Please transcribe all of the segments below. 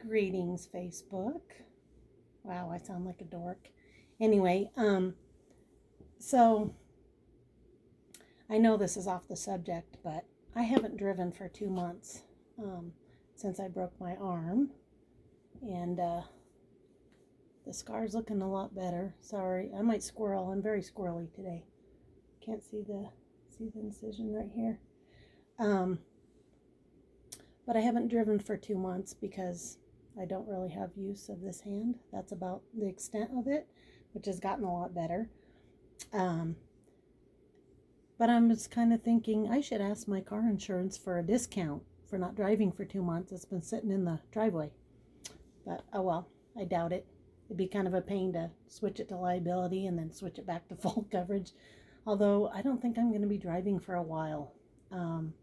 Greetings, Facebook. Wow, I sound like a dork. Anyway, so I know this is off the subject, but I haven't driven for 2 months um, since I broke my arm, and the scar's looking a lot better. Sorry, I might squirrel. I'm very squirrely today. Can't see the incision right here. Um, but I haven't driven for 2 months because I don't really have use of this hand. That's about the extent of it, which has gotten a lot better. Um, but I'm just kind of thinking I should ask my car insurance for a discount for not driving for 2 months. It's been sitting in the driveway. But oh well, I doubt it. It'd be kind of a pain to switch it to liability and then switch it back to full coverage. Although I don't think I'm going to be driving for a while. Um,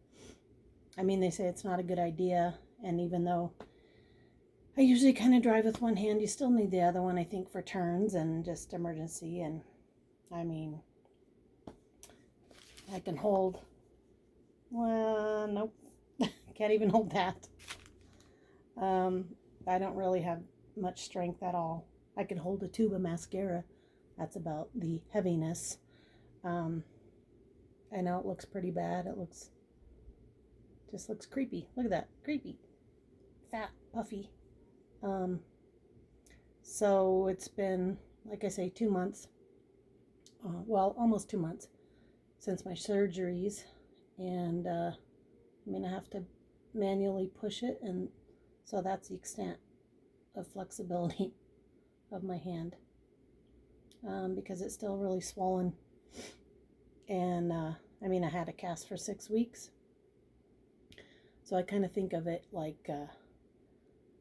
I mean, they say it's not a good idea. And even though I usually kind of drive with one hand, you still need the other one, I think, for turns and just emergency. And I mean, I can hold, well, nope, can't even hold that. I don't really have much strength at all. I can hold a tube of mascara. That's about the heaviness. I know it looks pretty bad. It just looks creepy. Look at that, creepy, fat, puffy. So it's been, like I say, 2 months. Well, almost 2 months since my surgeries, and I'm gonna have to manually push it, and so that's the extent of flexibility of my hand, because it's still really swollen. And I mean, I had a cast for 6 weeks, so I kind of think of it like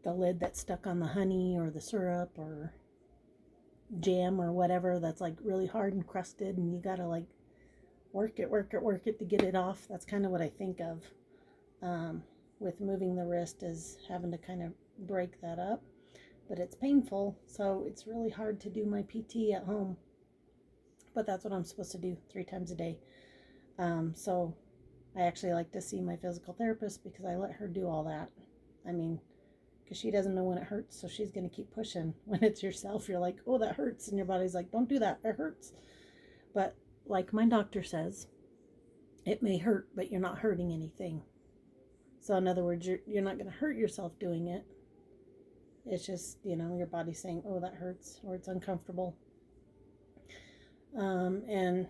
the lid that's stuck on the honey or the syrup or jam or whatever that's like really hard and crusted, and you gotta like work it to get it off. That's kind of what I think of with moving the wrist, is having to kind of break that up. But it's painful, so it's really hard to do my PT at home. But that's what I'm supposed to do 3 times a day. So I actually like to see my physical therapist because I let her do all that. I mean, because she doesn't know when it hurts, so she's going to keep pushing. When it's yourself, you're like, oh, that hurts. And your body's like, don't do that, it hurts. But like my doctor says, it may hurt, but you're not hurting anything. So in other words, you're not going to hurt yourself doing it. It's just, your body's saying, oh, that hurts, or it's uncomfortable. And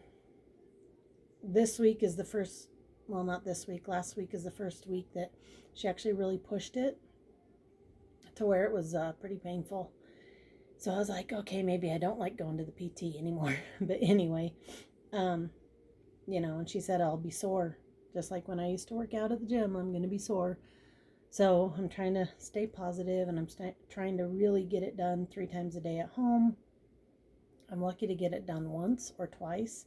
this week is the first, well, not this week, last week is the first week that she actually really pushed it to where it was pretty painful. So I was like, okay, maybe I don't like going to the PT anymore. But anyway, and she said I'll be sore. Just like when I used to work out at the gym, I'm going to be sore. So I'm trying to stay positive, and I'm trying to really get it done 3 times a day at home. I'm lucky to get it done once or twice.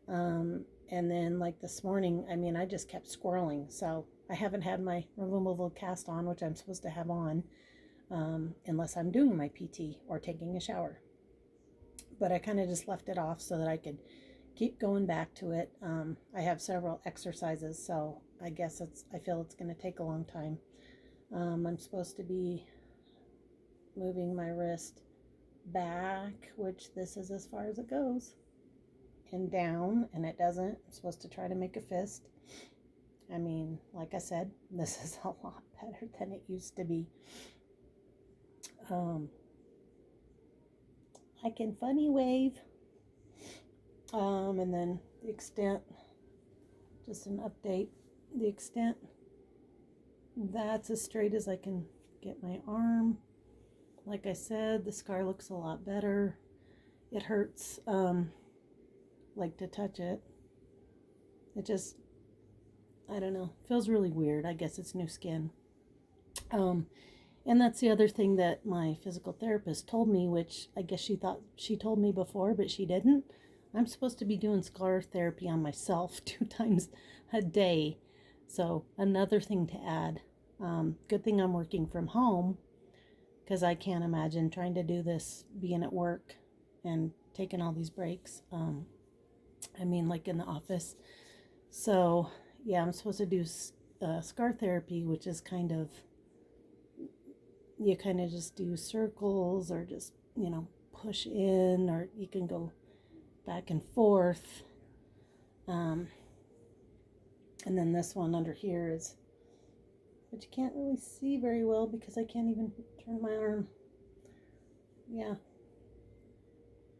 And then like this morning, I mean, I just kept squirreling. So I haven't had my removable cast on, which I'm supposed to have on, unless I'm doing my PT or taking a shower. But I kind of just left it off so that I could keep going back to it. I have several exercises, so I guess I feel it's going to take a long time. I'm supposed to be moving my wrist back, which this is as far as it goes, and down, and it doesn't. I'm supposed to try to make a fist. I mean, like I said, this is a lot better than it used to be. I can funny wave. And then the extent, just an update, the extent, that's as straight as I can get my arm. Like I said, the scar looks a lot better. It hurts, like to touch it. It just, I don't know, feels really weird. I guess it's new skin. And that's the other thing that my physical therapist told me, which I guess she thought she told me before, but she didn't. I'm supposed to be doing scar therapy on myself 2 times a day. So another thing to add. Good thing I'm working from home, because I can't imagine trying to do this being at work and taking all these breaks. I mean, like in the office. So yeah, I'm supposed to do scar therapy, which is kind of you kind of just do circles or just, you know, push in, or you can go back and forth. And then this one under here is, but you can't really see very well because I can't even turn my arm. Yeah.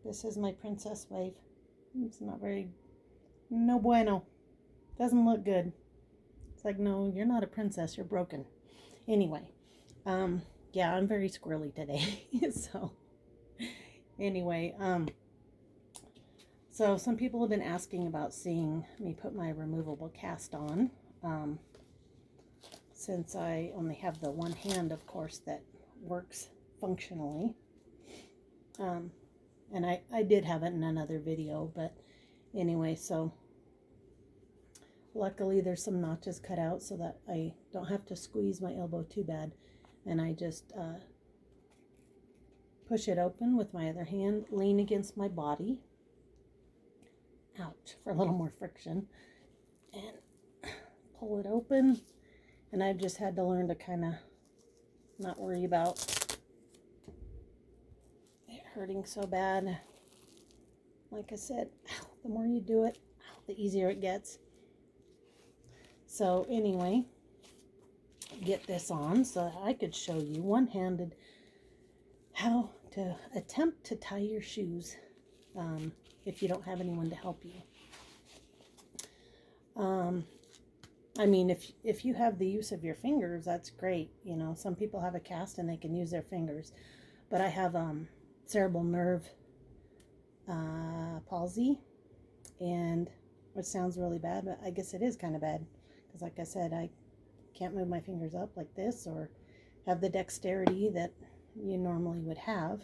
This is my princess wave. It's not very, no bueno. Doesn't look good. It's like, no, you're not a princess, you're broken. Anyway, yeah, I'm very squirrely today. So, anyway, so some people have been asking about seeing me put my removable cast on. Since I only have the one hand, of course, that works functionally. And I did have it in another video, but anyway, so luckily there's some notches cut out so that I don't have to squeeze my elbow too bad. And I just push it open with my other hand, lean against my body. Ouch, for a little more friction. And pull it open. And I've just had to learn to kind of not worry about it hurting so bad. Like I said, the more you do it, the easier it gets. So anyway, get this on so that I could show you one-handed how to attempt to tie your shoes if you don't have anyone to help you. I mean, if you have the use of your fingers, that's great. You know, some people have a cast and they can use their fingers. But I have cerebral nerve palsy, and it sounds really bad, but I guess it is kind of bad. Because like I said, I can't move my fingers up like this or have the dexterity that you normally would have.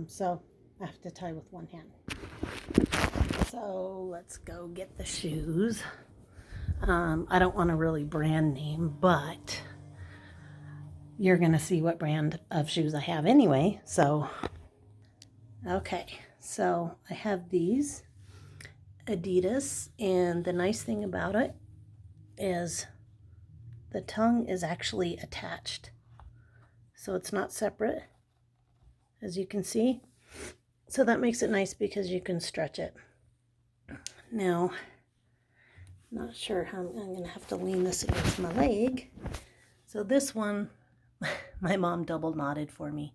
So I have to tie with one hand. So let's go get the shoes. I don't want to really brand name, but you're going to see what brand of shoes I have anyway. So, okay. So I have these Adidas, and the nice thing about it is the tongue is actually attached. So it's not separate, as you can see. So that makes it nice because you can stretch it. Now, not sure how I'm going to have to lean this against my leg. So this one, my mom double knotted for me.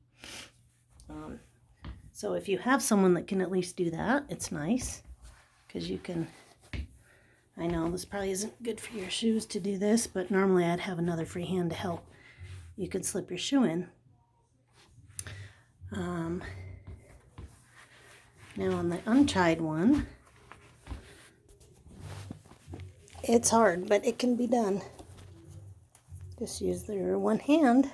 So if you have someone that can at least do that, it's nice. Because you can, I know this probably isn't good for your shoes to do this, but normally I'd have another free hand to help. You can slip your shoe in. Now on the untied one, it's hard, but it can be done. Just use your one hand.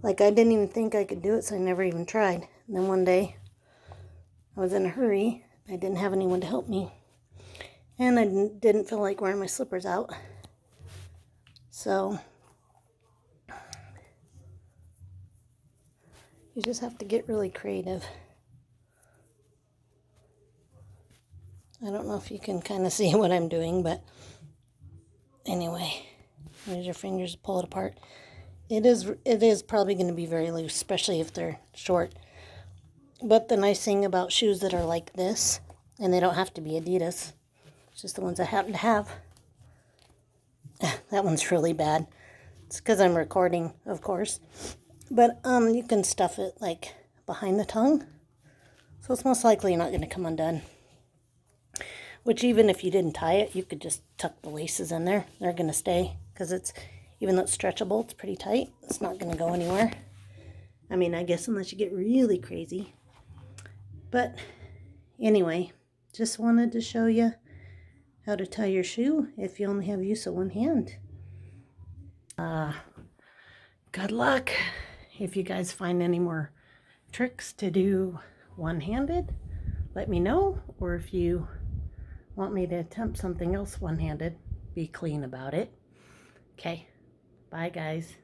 Like, I didn't even think I could do it, so I never even tried. And then one day, I was in a hurry. I didn't have anyone to help me. And I didn't feel like wearing my slippers out. So, you just have to get really creative. I don't know if you can kind of see what I'm doing, but anyway, use your fingers to pull it apart. It is probably going to be very loose, especially if they're short. But the nice thing about shoes that are like this, and they don't have to be Adidas, it's just the ones I happen to have. That one's really bad. It's because I'm recording, of course. But you can stuff it like behind the tongue, so it's most likely not going to come undone. Which, even if you didn't tie it, you could just tuck the laces in there. They're going to stay, because it's, even though it's stretchable, it's pretty tight. It's not going to go anywhere. I mean, I guess unless you get really crazy. But anyway, just wanted to show you how to tie your shoe if you only have use of one hand. Good luck. If you guys find any more tricks to do one-handed, let me know. Or if you want me to attempt something else one-handed, be clean about it. Okay, bye guys.